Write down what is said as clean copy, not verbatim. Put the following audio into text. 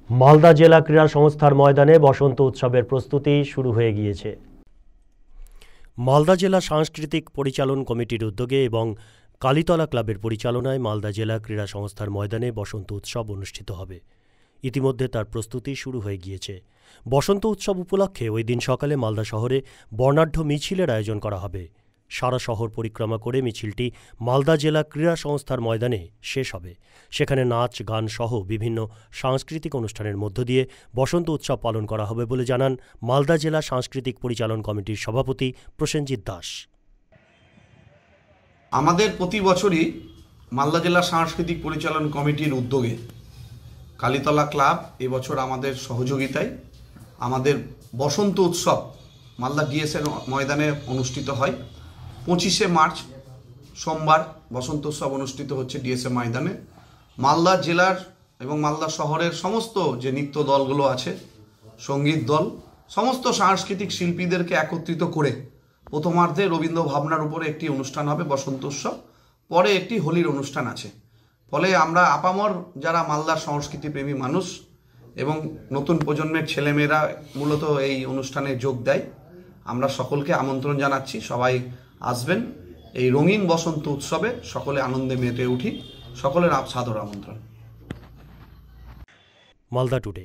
মালদা জেলা ক্রীড়া সংস্থার ময়দানে বসন্ত উৎসবের প্রস্তুতি শুরু হয়ে গিয়েছে। মালদা জেলা সাংস্কৃতিক পরিচালন কমিটির উদ্যোগে এবং কালীতলা ক্লাবের পরিচালনায় মালদা জেলা ক্রীড়া সংস্থার ময়দানে বসন্ত উৎসব অনুষ্ঠিত হবে। ইতিমধ্যে তার প্রস্তুতি শুরু হয়ে গিয়েছে। বসন্ত উৎসব উপলক্ষে ওই দিন সকালে মালদা শহরে বর্ণাঢ্য মিছিলের আয়োজন করা হবে। সারা শহর পরিক্রমা করে মিছিলটি মালদা জেলা ক্রীড়া সংস্থার ময়দানে শেষ হবে। সেখানে নাচ গান সহ বিভিন্ন সাংস্কৃতিক অনুষ্ঠানের মধ্য দিয়ে বসন্ত উৎসব পালন করা হবে বলে জানান মালদা জেলা সাংস্কৃতিক পরিচালন কমিটির সভাপতি প্রসেনজিৎ দাস। আমাদের প্রতি বছরই মালদা জেলা সাংস্কৃতিক পরিচালন কমিটির উদ্যোগে কালীতলা ক্লাব এবছর আমাদের সহযোগিতায় আমাদের বসন্ত উৎসব মালদা ডিএসএ ময়দানে অনুষ্ঠিত হয়। 25শে মার্চ সোমবার বসন্ত উৎসব অনুষ্ঠিত হচ্ছে ডিএসএ ময়দানে। মালদা জেলার এবং মালদা শহরের সমস্ত যে নৃত্য দলগুলো আছে, সঙ্গীত দল, সমস্ত সাংস্কৃতিক শিল্পীদেরকে একত্রিত করে প্রথমার্ধে রবীন্দ্র ভাবনার উপরে একটি অনুষ্ঠান হবে বসন্ত উৎসব, পরে একটি হোলির অনুষ্ঠান আছে। ফলে আমরা আপামর যারা মালদার সংস্কৃতি প্রেমী মানুষ এবং নতুন প্রজন্মের ছেলেমেয়েরা মূলত এই অনুষ্ঠানে যোগ দেয়, আমরা সকলকে আমন্ত্রণ জানাচ্ছি। সবাই আসবেন এই রঙিন বসন্ত উৎসবে, সকলে আনন্দে মেতে উঠি। সকলের সাদর আমন্ত্রণ। মালদা টুডে।